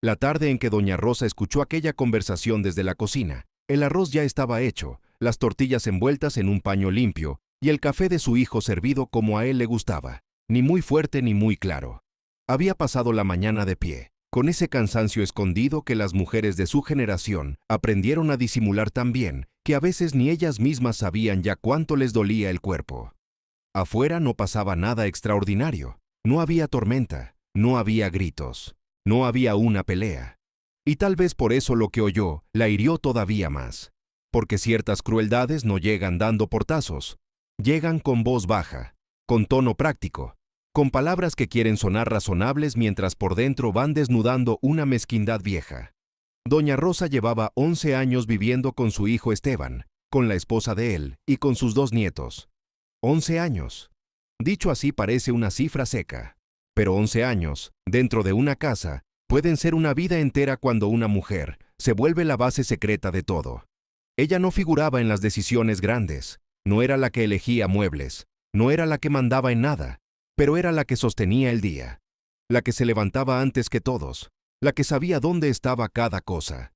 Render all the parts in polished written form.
La tarde en que doña Rosa escuchó aquella conversación desde la cocina, el arroz ya estaba hecho, las tortillas envueltas en un paño limpio y el café de su hijo servido como a él le gustaba, ni muy fuerte ni muy claro. Había pasado la mañana de pie, con ese cansancio escondido que las mujeres de su generación aprendieron a disimular tan bien que a veces ni ellas mismas sabían ya cuánto les dolía el cuerpo. Afuera no pasaba nada extraordinario, no había tormenta, no había gritos, no había una pelea. Y tal vez por eso lo que oyó la hirió todavía más, porque ciertas crueldades no llegan dando portazos, llegan con voz baja, con tono práctico, con palabras que quieren sonar razonables mientras por dentro van desnudando una mezquindad vieja. Doña Rosa llevaba 11 años viviendo con su hijo Esteban, con la esposa de él y con sus 2 nietos. 11 años. Dicho así parece una cifra seca, pero 11 años, dentro de una casa, pueden ser una vida entera cuando una mujer se vuelve la base secreta de todo. Ella no figuraba en las decisiones grandes, no era la que elegía muebles, no era la que mandaba en nada, pero era la que sostenía el día, la que se levantaba antes que todos, la que sabía dónde estaba cada cosa,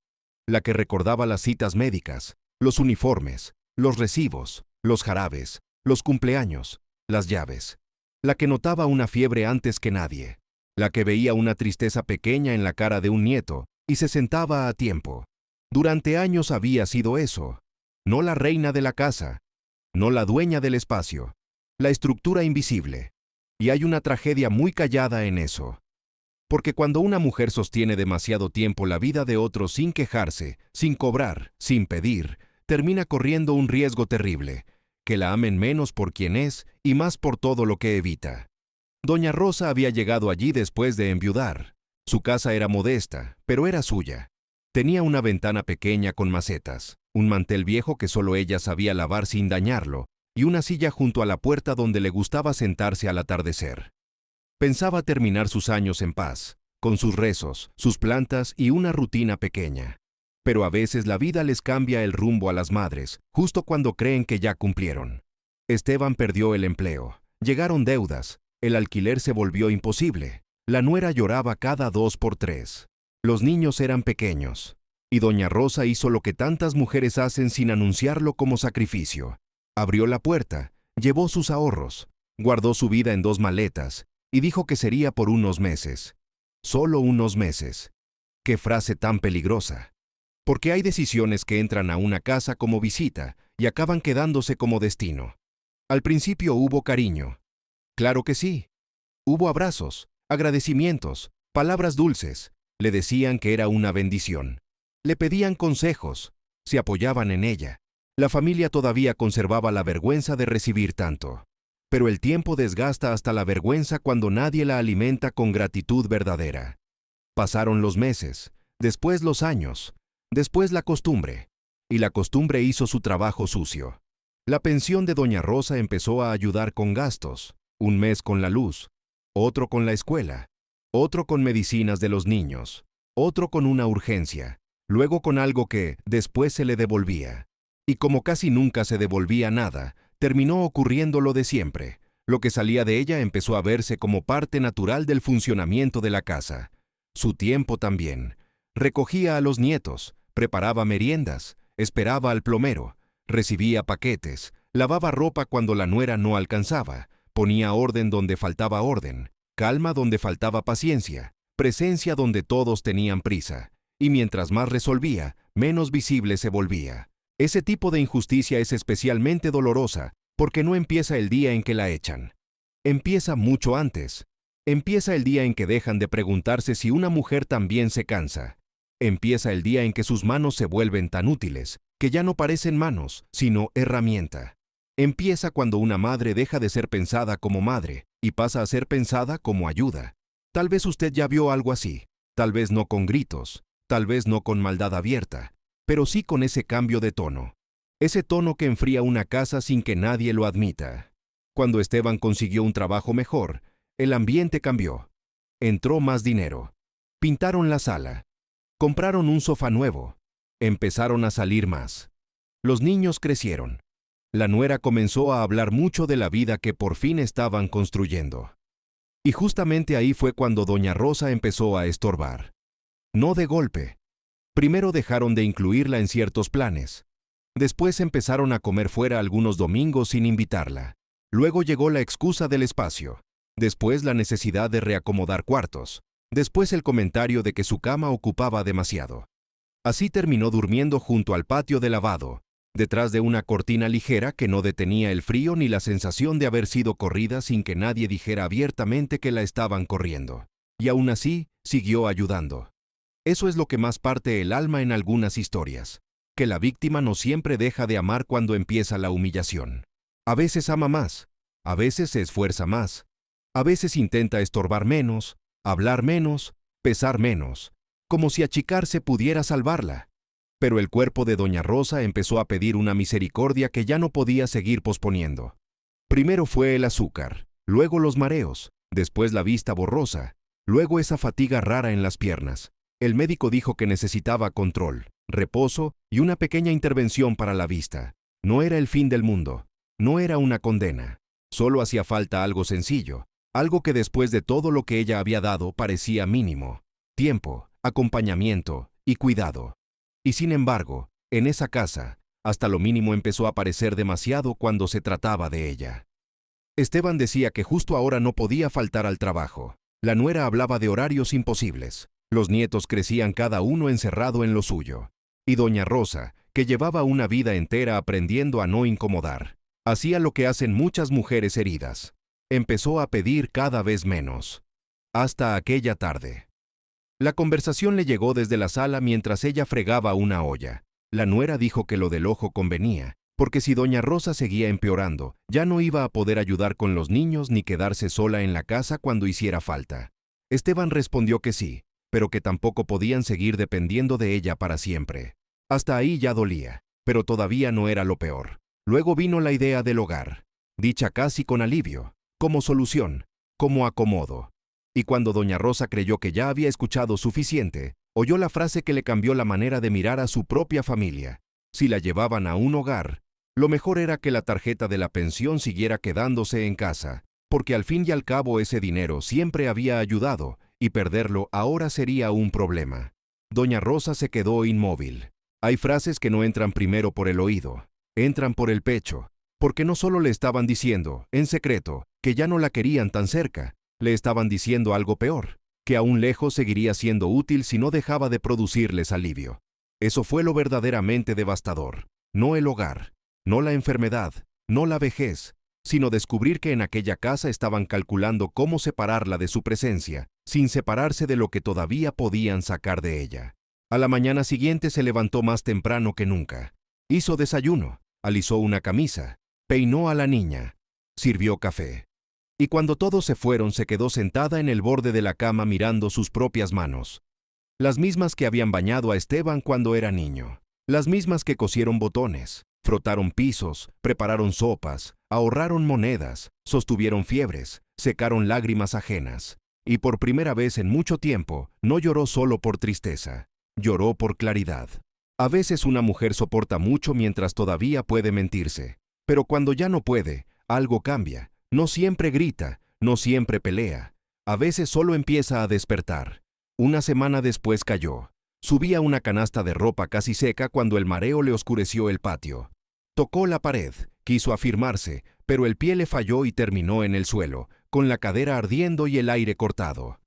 la que recordaba las citas médicas, los uniformes, los recibos, los jarabes, los cumpleaños, las llaves, la que notaba una fiebre antes que nadie, la que veía una tristeza pequeña en la cara de un nieto y se sentaba a tiempo. Durante años había sido eso, no la reina de la casa, no la dueña del espacio, la estructura invisible. Y hay una tragedia muy callada en eso. Porque cuando una mujer sostiene demasiado tiempo la vida de otro sin quejarse, sin cobrar, sin pedir, termina corriendo un riesgo terrible, que la amen menos por quien es y más por todo lo que evita. Doña Rosa había llegado allí después de enviudar. Su casa era modesta, pero era suya. Tenía una ventana pequeña con macetas, un mantel viejo que solo ella sabía lavar sin dañarlo, y una silla junto a la puerta donde le gustaba sentarse al atardecer. Pensaba terminar sus años en paz, con sus rezos, sus plantas y una rutina pequeña. Pero a veces la vida les cambia el rumbo a las madres, justo cuando creen que ya cumplieron. Esteban perdió el empleo, llegaron deudas, el alquiler se volvió imposible, la nuera lloraba cada 2 por 3. Los niños eran pequeños, y doña Rosa hizo lo que tantas mujeres hacen sin anunciarlo como sacrificio. Abrió la puerta, llevó sus ahorros, guardó su vida en 2 maletas y dijo que sería por unos meses. Solo unos meses. ¡Qué frase tan peligrosa! Porque hay decisiones que entran a una casa como visita y acaban quedándose como destino. Al principio hubo cariño. Claro que sí. Hubo abrazos, agradecimientos, palabras dulces. Le decían que era una bendición. Le pedían consejos, se apoyaban en ella. La familia todavía conservaba la vergüenza de recibir tanto. Pero el tiempo desgasta hasta la vergüenza cuando nadie la alimenta con gratitud verdadera. Pasaron los meses, después los años, después la costumbre, y la costumbre hizo su trabajo sucio. La pensión de doña Rosa empezó a ayudar con gastos, un mes con la luz, otro con la escuela, otro con medicinas de los niños, otro con una urgencia, luego con algo que después se le devolvía. Y como casi nunca se devolvía nada, terminó ocurriendo lo de siempre. Lo que salía de ella empezó a verse como parte natural del funcionamiento de la casa. Su tiempo también. Recogía a los nietos, preparaba meriendas, esperaba al plomero, recibía paquetes, lavaba ropa cuando la nuera no alcanzaba, ponía orden donde faltaba orden, calma donde faltaba paciencia, presencia donde todos tenían prisa. Y mientras más resolvía, menos visible se volvía. Ese tipo de injusticia es especialmente dolorosa porque no empieza el día en que la echan. Empieza mucho antes. Empieza el día en que dejan de preguntarse si una mujer también se cansa. Empieza el día en que sus manos se vuelven tan útiles que ya no parecen manos, sino herramienta. Empieza cuando una madre deja de ser pensada como madre y pasa a ser pensada como ayuda. Tal vez usted ya vio algo así, tal vez no con gritos, tal vez no con maldad abierta, pero sí con ese cambio de tono. Ese tono que enfría una casa sin que nadie lo admita. Cuando Esteban consiguió un trabajo mejor, el ambiente cambió. Entró más dinero. Pintaron la sala. Compraron un sofá nuevo. Empezaron a salir más. Los niños crecieron. La nuera comenzó a hablar mucho de la vida que por fin estaban construyendo. Y justamente ahí fue cuando doña Rosa empezó a estorbar. no de golpe. Primero dejaron de incluirla en ciertos planes. Después empezaron a comer fuera algunos domingos sin invitarla. Luego llegó la excusa del espacio. Después la necesidad de reacomodar cuartos. Después el comentario de que su cama ocupaba demasiado. Así terminó durmiendo junto al patio de lavado, detrás de una cortina ligera que no detenía el frío ni la sensación de haber sido corrida sin que nadie dijera abiertamente que la estaban corriendo. Y aún así, siguió ayudando. Eso es lo que más parte el alma en algunas historias, que la víctima no siempre deja de amar cuando empieza la humillación. A veces ama más, a veces se esfuerza más, a veces intenta estorbar menos, hablar menos, pesar menos, como si achicarse pudiera salvarla. Pero el cuerpo de doña Rosa empezó a pedir una misericordia que ya no podía seguir posponiendo. Primero fue el azúcar, luego los mareos, después la vista borrosa, luego esa fatiga rara en las piernas. El médico dijo que necesitaba control, reposo y una pequeña intervención para la vista. No era el fin del mundo, no era una condena. Solo hacía falta algo sencillo, algo que después de todo lo que ella había dado parecía mínimo: tiempo, acompañamiento y cuidado. Y sin embargo, en esa casa, hasta lo mínimo empezó a parecer demasiado cuando se trataba de ella. Esteban decía que justo ahora no podía faltar al trabajo. La nuera hablaba de horarios imposibles. Los nietos crecían cada uno encerrado en lo suyo. Y doña Rosa, que llevaba una vida entera aprendiendo a no incomodar, hacía lo que hacen muchas mujeres heridas. Empezó a pedir cada vez menos. Hasta aquella tarde. La conversación le llegó desde la sala mientras ella fregaba una olla. La nuera dijo que lo del ojo convenía, porque si doña Rosa seguía empeorando, ya no iba a poder ayudar con los niños ni quedarse sola en la casa cuando hiciera falta. Esteban respondió que sí, pero que tampoco podían seguir dependiendo de ella para siempre. Hasta ahí ya dolía, pero todavía no era lo peor. Luego vino la idea del hogar, dicha casi con alivio, como solución, como acomodo. Y cuando doña Rosa creyó que ya había escuchado suficiente, oyó la frase que le cambió la manera de mirar a su propia familia. Si la llevaban a un hogar, lo mejor era que la tarjeta de la pensión siguiera quedándose en casa, porque al fin y al cabo ese dinero siempre había ayudado, y perderlo ahora sería un problema. Doña Rosa se quedó inmóvil. Hay frases que no entran primero por el oído, entran por el pecho, porque no solo le estaban diciendo, en secreto, que ya no la querían tan cerca, le estaban diciendo algo peor, que aún lejos seguiría siendo útil si no dejaba de producirles alivio. Eso fue lo verdaderamente devastador, no el hogar, no la enfermedad, no la vejez, sino descubrir que en aquella casa estaban calculando cómo separarla de su presencia, sin separarse de lo que todavía podían sacar de ella. A la mañana siguiente se levantó más temprano que nunca. Hizo desayuno, alisó una camisa, peinó a la niña, sirvió café. Y cuando todos se fueron, se quedó sentada en el borde de la cama mirando sus propias manos. Las mismas que habían bañado a Esteban cuando era niño. Las mismas que cosieron botones, frotaron pisos, prepararon sopas, ahorraron monedas, sostuvieron fiebres, secaron lágrimas ajenas. Y por primera vez en mucho tiempo, no lloró solo por tristeza, lloró por claridad. A veces una mujer soporta mucho mientras todavía puede mentirse, pero cuando ya no puede, algo cambia. No siempre grita, no siempre pelea. A veces solo empieza a despertar. Una semana después cayó. Subía una canasta de ropa casi seca cuando el mareo le oscureció el patio. Tocó la pared, quiso afirmarse, pero el pie le falló y terminó en el suelo, con la cadera ardiendo y el aire cortado.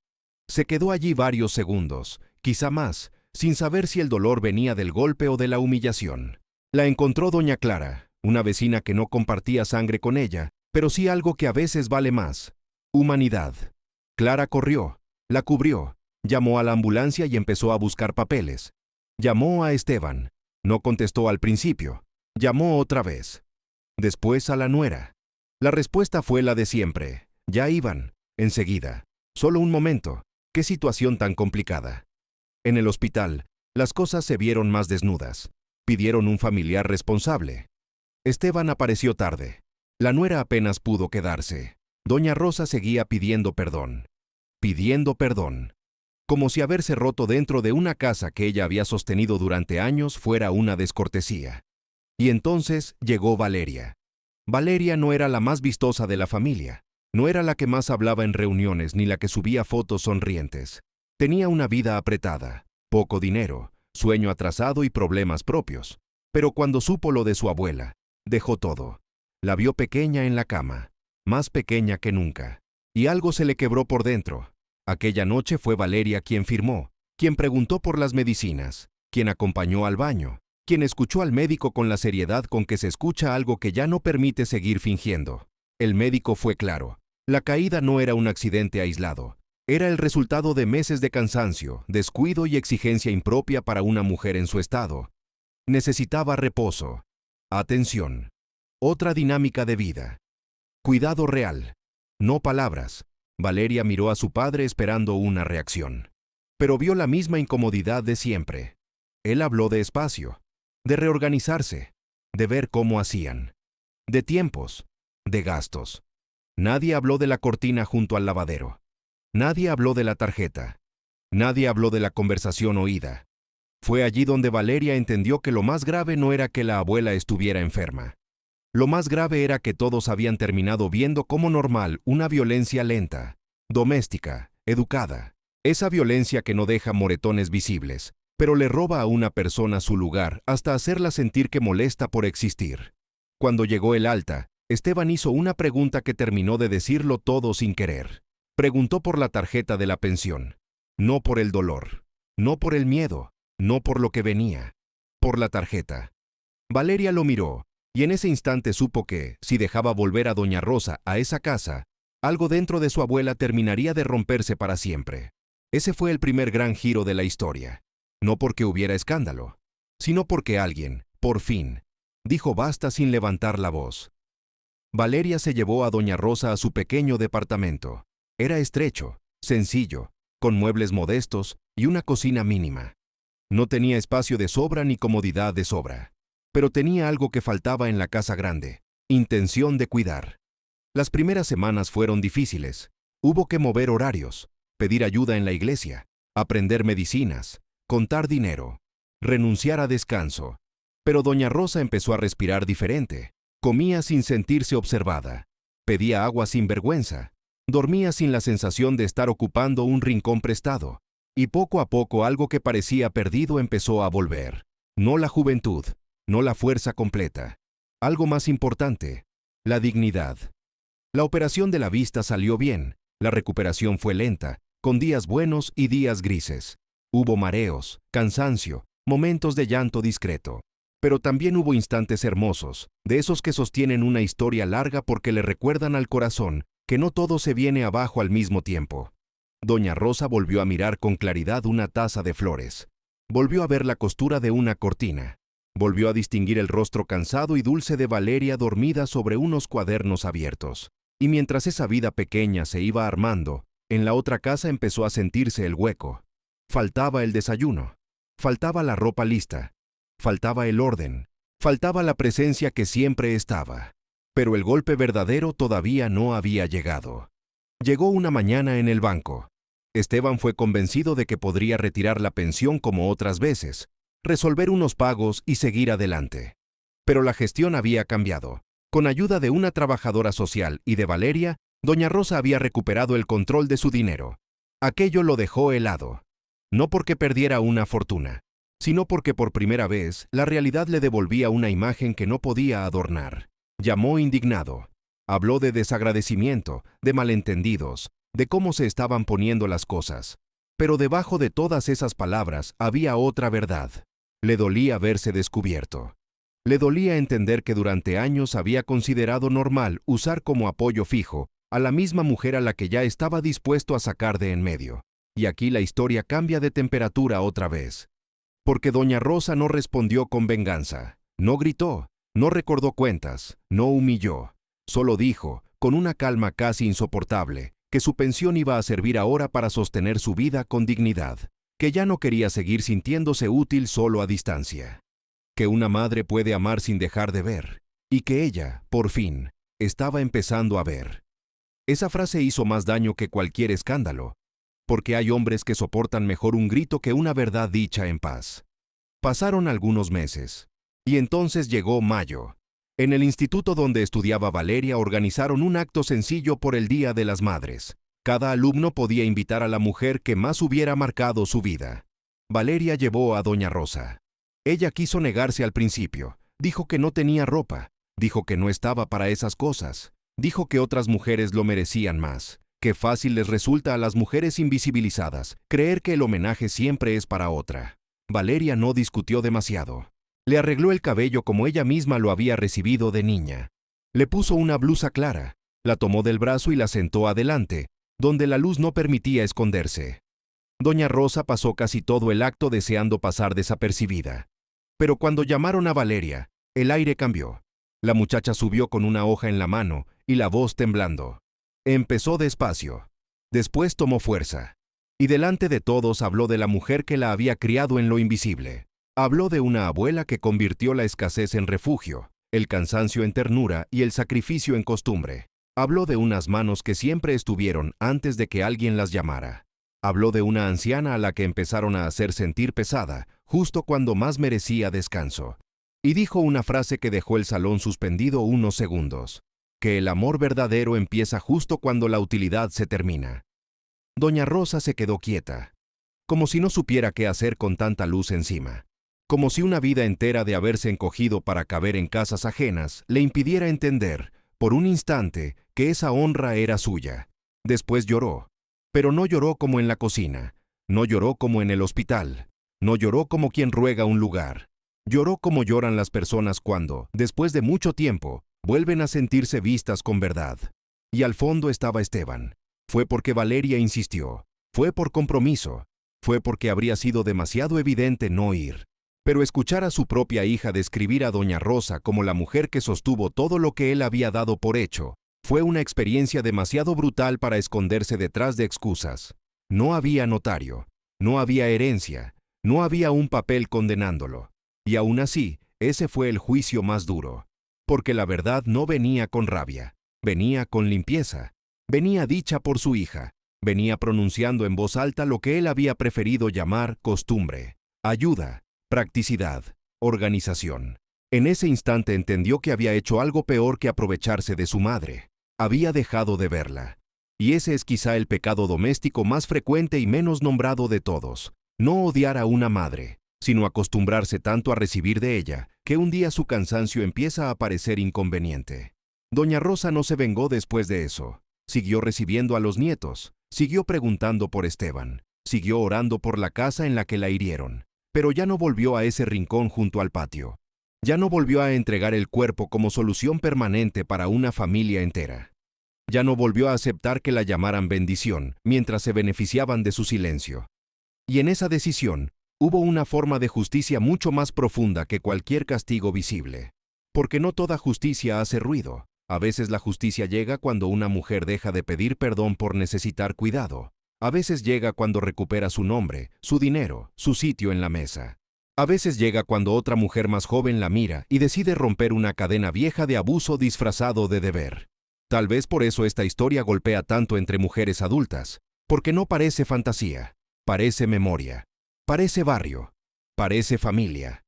Se quedó allí varios segundos, quizá más, sin saber si el dolor venía del golpe o de la humillación. La encontró doña Clara, una vecina que no compartía sangre con ella, pero sí algo que a veces vale más: humanidad. Clara corrió, la cubrió, llamó a la ambulancia y empezó a buscar papeles. Llamó a Esteban. No contestó al principio. Llamó otra vez. Después a la nuera. La respuesta fue la de siempre. Ya iban, enseguida. Solo un momento. Qué situación tan complicada. En el hospital, las cosas se vieron más desnudas. Pidieron un familiar responsable. Esteban apareció tarde. La nuera apenas pudo quedarse. Doña Rosa seguía pidiendo perdón. Pidiendo perdón. Como si haberse roto dentro de una casa que ella había sostenido durante años fuera una descortesía. Y entonces llegó Valeria. Valeria no era la más vistosa de la familia. No era la que más hablaba en reuniones ni la que subía fotos sonrientes. Tenía una vida apretada. poco dinero, sueño atrasado y problemas propios. Pero cuando supo lo de su abuela, dejó todo. La vio pequeña en la cama, más pequeña que nunca. Y algo se le quebró por dentro. Aquella noche fue Valeria quien firmó, quien preguntó por las medicinas, quien acompañó al baño, quien escuchó al médico con la seriedad con que se escucha algo que ya no permite seguir fingiendo. El médico fue claro. La caída no era un accidente aislado. Era el resultado de meses de cansancio, descuido y exigencia impropia para una mujer en su estado. Necesitaba reposo, atención, otra dinámica de vida. Cuidado real, no palabras. Valeria miró a su padre esperando una reacción. Pero vio la misma incomodidad de siempre. Él habló de espacio, de reorganizarse, de ver cómo hacían, de tiempos, de gastos. Nadie habló de la cortina junto al lavadero. Nadie habló de la tarjeta. Nadie habló de la conversación oída. Fue allí donde Valeria entendió que lo más grave no era que la abuela estuviera enferma. Lo más grave era que todos habían terminado viendo como normal una violencia lenta, doméstica, educada. Esa violencia que no deja moretones visibles, pero le roba a una persona su lugar hasta hacerla sentir que molesta por existir. Cuando llegó el alta, Esteban hizo una pregunta que terminó de decirlo todo sin querer. Preguntó por la tarjeta de la pensión. No por el dolor, no por el miedo, no por lo que venía, por la tarjeta. Valeria lo miró, y en ese instante supo que, si dejaba volver a doña Rosa a esa casa, algo dentro de su abuela terminaría de romperse para siempre. Ese fue el primer gran giro de la historia. No porque hubiera escándalo, sino porque alguien, por fin, dijo basta sin levantar la voz. Valeria se llevó a doña Rosa a su pequeño departamento. Era estrecho, sencillo, con muebles modestos y una cocina mínima. No tenía espacio de sobra ni comodidad de sobra, pero tenía algo que faltaba en la casa grande: intención de cuidar. Las primeras semanas fueron difíciles. Hubo que mover horarios, pedir ayuda en la iglesia, aprender medicinas, contar dinero, renunciar a descanso. Pero doña Rosa empezó a respirar diferente. Comía sin sentirse observada, pedía agua sin vergüenza, dormía sin la sensación de estar ocupando un rincón prestado, y poco a poco algo que parecía perdido empezó a volver. No la juventud, no la fuerza completa. Algo más importante, la dignidad. La operación de la vista salió bien, la recuperación fue lenta, con días buenos y días grises. Hubo mareos, cansancio, momentos de llanto discreto. Pero también hubo instantes hermosos, de esos que sostienen una historia larga porque le recuerdan al corazón que no todo se viene abajo al mismo tiempo. Doña Rosa volvió a mirar con claridad una taza de flores. Volvió a ver la costura de una cortina. Volvió a distinguir el rostro cansado y dulce de Valeria dormida sobre unos cuadernos abiertos. Y mientras esa vida pequeña se iba armando, en la otra casa empezó a sentirse el hueco. Faltaba el desayuno. Faltaba la ropa lista. Faltaba el orden, faltaba la presencia que siempre estaba. Pero el golpe verdadero todavía no había llegado. Llegó una mañana en el banco. Esteban fue convencido de que podría retirar la pensión como otras veces, resolver unos pagos y seguir adelante. Pero la gestión había cambiado. Con ayuda de una trabajadora social y de Valeria, doña Rosa había recuperado el control de su dinero. Aquello lo dejó helado. No porque perdiera una fortuna, sino porque por primera vez la realidad le devolvía una imagen que no podía adornar. Llamó indignado. Habló de desagradecimiento, de malentendidos, de cómo se estaban poniendo las cosas. Pero debajo de todas esas palabras había otra verdad. Le dolía verse descubierto. Le dolía entender que durante años había considerado normal usar como apoyo fijo a la misma mujer a la que ya estaba dispuesto a sacar de en medio. Y aquí la historia cambia de temperatura otra vez. Porque doña Rosa no respondió con venganza, no gritó, no recordó cuentas, no humilló. Solo dijo, con una calma casi insoportable, que su pensión iba a servir ahora para sostener su vida con dignidad, que ya no quería seguir sintiéndose útil solo a distancia, que una madre puede amar sin dejar de ver, y que ella, por fin, estaba empezando a ver. Esa frase hizo más daño que cualquier escándalo, porque hay hombres que soportan mejor un grito que una verdad dicha en paz. Pasaron algunos meses, y entonces llegó mayo. En el instituto donde estudiaba Valeria organizaron un acto sencillo por el Día de las Madres. Cada alumno podía invitar a la mujer que más hubiera marcado su vida. Valeria llevó a doña Rosa. Ella quiso negarse al principio. Dijo que no tenía ropa. Dijo que no estaba para esas cosas. Dijo que otras mujeres lo merecían más. Qué fácil les resulta a las mujeres invisibilizadas creer que el homenaje siempre es para otra. Valeria no discutió demasiado. Le arregló el cabello como ella misma lo había recibido de niña. Le puso una blusa clara, la tomó del brazo y la sentó adelante, donde la luz no permitía esconderse. Doña Rosa pasó casi todo el acto deseando pasar desapercibida. Pero cuando llamaron a Valeria, el aire cambió. La muchacha subió con una hoja en la mano y la voz temblando. Empezó despacio. Después tomó fuerza. Y delante de todos habló de la mujer que la había criado en lo invisible. Habló de una abuela que convirtió la escasez en refugio, el cansancio en ternura y el sacrificio en costumbre. Habló de unas manos que siempre estuvieron antes de que alguien las llamara. Habló de una anciana a la que empezaron a hacer sentir pesada, justo cuando más merecía descanso. Y dijo una frase que dejó el salón suspendido unos segundos, que el amor verdadero empieza justo cuando la utilidad se termina. Doña Rosa se quedó quieta, como si no supiera qué hacer con tanta luz encima. Como si una vida entera de haberse encogido para caber en casas ajenas le impidiera entender, por un instante, que esa honra era suya. Después lloró, pero no lloró como en la cocina, no lloró como en el hospital, no lloró como quien ruega un lugar. Lloró como lloran las personas cuando, después de mucho tiempo, vuelven a sentirse vistas con verdad. Y al fondo estaba Esteban. Fue porque Valeria insistió, fue por compromiso, fue porque habría sido demasiado evidente no ir. Pero escuchar a su propia hija describir a doña Rosa como la mujer que sostuvo todo lo que él había dado por hecho, fue una experiencia demasiado brutal para esconderse detrás de excusas. No había notario, no había herencia, no había un papel condenándolo. Y aún así, ese fue el juicio más duro. Porque la verdad no venía con rabia, venía con limpieza, venía dicha por su hija, venía pronunciando en voz alta lo que él había preferido llamar costumbre, ayuda, practicidad, organización. En ese instante entendió que había hecho algo peor que aprovecharse de su madre. Había dejado de verla. Y ese es quizá el pecado doméstico más frecuente y menos nombrado de todos. No odiar a una madre, sino acostumbrarse tanto a recibir de ella, que un día su cansancio empieza a parecer inconveniente. Doña Rosa no se vengó después de eso. Siguió recibiendo a los nietos, siguió preguntando por Esteban, siguió orando por la casa en la que la hirieron. Pero ya no volvió a ese rincón junto al patio. Ya no volvió a entregar el cuerpo como solución permanente para una familia entera. Ya no volvió a aceptar que la llamaran bendición mientras se beneficiaban de su silencio. Y en esa decisión hubo una forma de justicia mucho más profunda que cualquier castigo visible. Porque no toda justicia hace ruido. A veces la justicia llega cuando una mujer deja de pedir perdón por necesitar cuidado. A veces llega cuando recupera su nombre, su dinero, su sitio en la mesa. A veces llega cuando otra mujer más joven la mira y decide romper una cadena vieja de abuso disfrazado de deber. Tal vez por eso esta historia golpea tanto entre mujeres adultas, porque no parece fantasía, parece memoria, parece barrio, parece familia,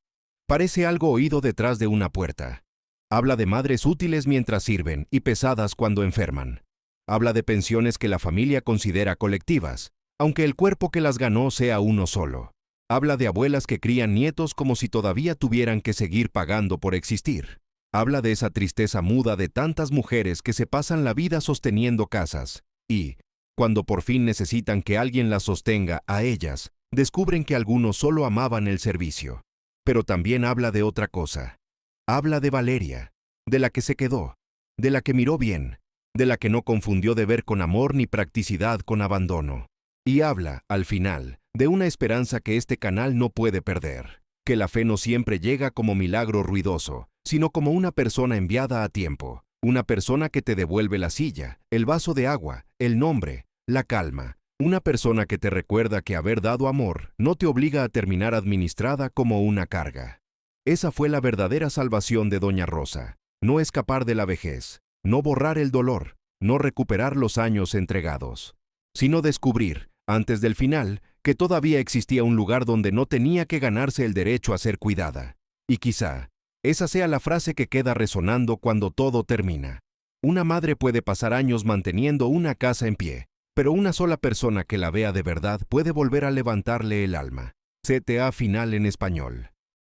parece algo oído detrás de una puerta. Habla de madres útiles mientras sirven y pesadas cuando enferman. Habla de pensiones que la familia considera colectivas, aunque el cuerpo que las ganó sea uno solo. Habla de abuelas que crían nietos como si todavía tuvieran que seguir pagando por existir. Habla de esa tristeza muda de tantas mujeres que se pasan la vida sosteniendo casas y, cuando por fin necesitan que alguien las sostenga a ellas, descubren que algunos solo amaban el servicio. Pero también habla de otra cosa. Habla de Valeria, de la que se quedó, de la que miró bien, de la que no confundió deber con amor ni practicidad con abandono. Y habla, al final, de una esperanza que este canal no puede perder, que la fe no siempre llega como milagro ruidoso, sino como una persona enviada a tiempo, una persona que te devuelve la silla, el vaso de agua, el nombre, la calma, una persona que te recuerda que haber dado amor no te obliga a terminar administrada como una carga. Esa fue la verdadera salvación de doña Rosa, no escapar de la vejez, no borrar el dolor, no recuperar los años entregados, sino descubrir, antes del final, que todavía existía un lugar donde no tenía que ganarse el derecho a ser cuidada. Y quizá, esa sea la frase que queda resonando cuando todo termina. Una madre puede pasar años manteniendo una casa en pie, pero una sola persona que la vea de verdad puede volver a levantarle el alma. CTA final en español.